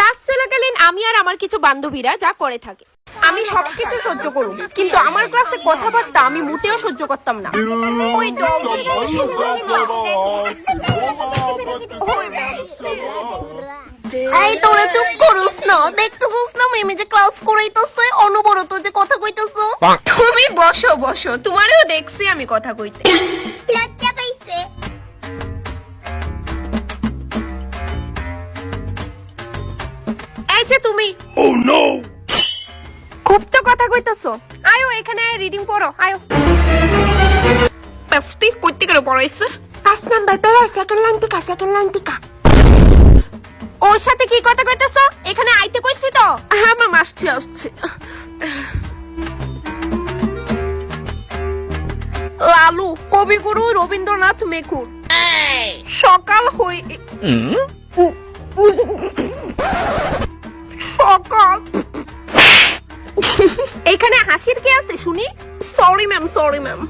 Class চলাকালীন আমি আর আমার কিছু বান্ধবীরা যা করে থাকে, আমি সবকিছু সহ্য করুম, কিন্তু আমার ক্লাসে কথাবার্তা আমি মোটেও সহ্য করতাম না। ওই ডগি, এই তোরা চুপ করুস না, দেখতেছিস না মেমে যে ক্লাস করাইতেছে, অনবরত যে কথা কইতেছো। তুমি বসো বসো, তোমারও দেখছি আমি কথা কইতে। লজ্জা পাইছে। এই যে তুমি, Oh no! খুব তো কথা কইতেছো, আয়ো এখানে রিডিং পড়ো, আয়ো। বেস্টি কইতে করে পড়াইছে 5 নাম্বার পেরা সেকেন্ড লাইন টিকা। ওর সাথে কি কথা কইতেছো? এখানে আইতে কইছি তো। হ্যাঁ ম্যাম, আসছি। লালু কবিগুরু রবীন্দ্রনাথ মেকুর। সকাল হই সকাল এখানে হাসির কে আছে শুনি? Sorry ma'am.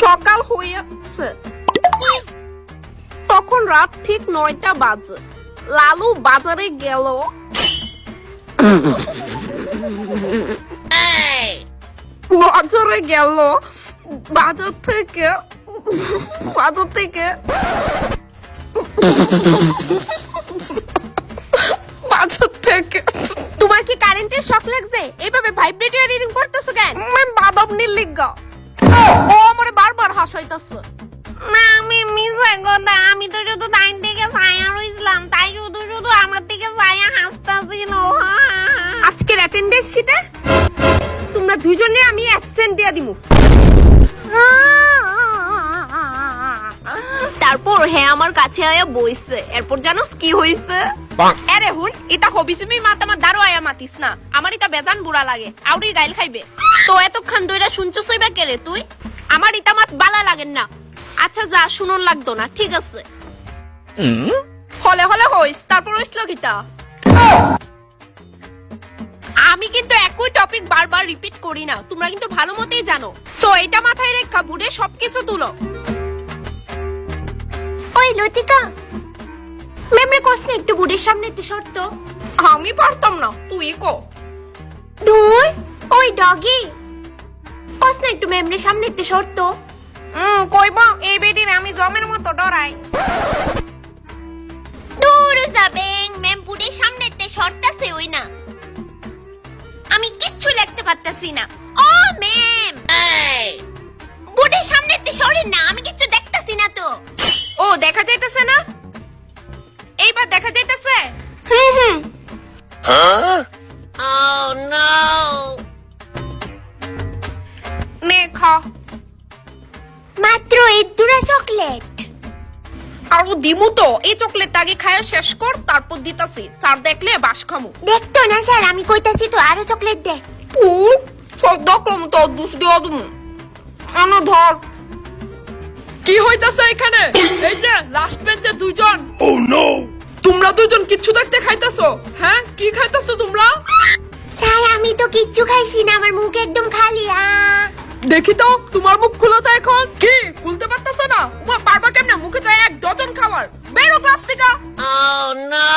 সকাল হয়েছে, তখন রাত ঠিক 9টা বাজে। লালু বাজারে গেল। বাজার থেকে তোমার কি কারেন্টের শক লাগছে? এইভাবে ভাইব্রেটর রিডিং করতেছো কেন? বাদাম নির্লিজ্ঞা, ও আমারে বারবার হাসাইতাছে। আমি মিছে কথা, আমি তো শুধু টাইম থেকে ছায়া রইছিলাম, তাই শুধু আমার দিকে ছায়া হাসতাছিল। আজকের অ্যাটেন্ডেন্স শিটে তোমরা দুইজনে আমি অ্যাবসেন্ট দিয়া দিমু। তারপর হ্যাঁ আমার কাছে আয়া বইছে, এরপর জানোস কি হইছে? আরে হুন, এটা হবি তুমি মাত আমার দারো আয়া মাতিস না, আমার এটা বেজান বুড়া লাগে, আউরি গাইল খাইবে। তো এতক্ষণ ধইরা শুনছছই বা কেরে তুই? আমার এটা মাত বালা লাগেন না। আচ্ছা যা, শুনুন লাগতো না, ঠিক আছে। হলে হইস, তারপর হইসলো কিতা? আমি কিন্তু একই টপিক বারবার রিপিট করি না, তোমরা কিন্তু ভালো মতেই জানো। সো এটা মাথায় রেখা বুড়ে সবকিছু তুলো। ওই লতিকা, ম্যামরে কস না একটু বুড়ির সামনে একটু শর্ত। আমি পারতাম না, তুই কো। ধুর, ওই ডগি, কস না একটু ম্যামরে সামনে একটু শর্ত। কইবা এই বেডির আমি জমের মতো ডরাই। দূর যাবেন, ম্যাম বুড়ির সামনে একটু শর্ত আছে ওই না। আমি কিচ্ছু লিখতে পারতাছি না। ও ম্যাম, বুড়ির সামনে একটু সরেন না, আমি কিচ্ছু দেখতাছি না তো। ও দেখা যাইতেছে না? এইবার দেখা যাইতেছে? Huh? Oh no! নে খা। মাত্র এই দুটা চকলেট। আর ও দিমু তো, এই চকলেটটা আগে খায়া শেষ কর, তারপর দিতাছি। স্যার দেখলে বাস খামু। দেখতো না স্যার, আমি কইতাছি তো আরো চকলেট দে। তুই সব দেখলাম তো, দুষ দেওয়া দিমু। আনো ধর। কি হইতাছে এখানে? এই যে লাস্ট বেঞ্চে দুইজন। Oh no! তোমরা দুজন কিচ্ছু দেখতে খাইতাছো? হ্যাঁ, কি খাইতাছো তোমরা? স্যার আমি তো কিচ্ছু খাইছি না, আমার মুখ একদম খালি। দেখি তো তোমার মুখ খুলো তো এখন। কি খুলতে পারতাছো না? পারবা কেমনে? মুখে তো 1 ডজন খাবার। বেরো ক্লাস থেকে। Oh no!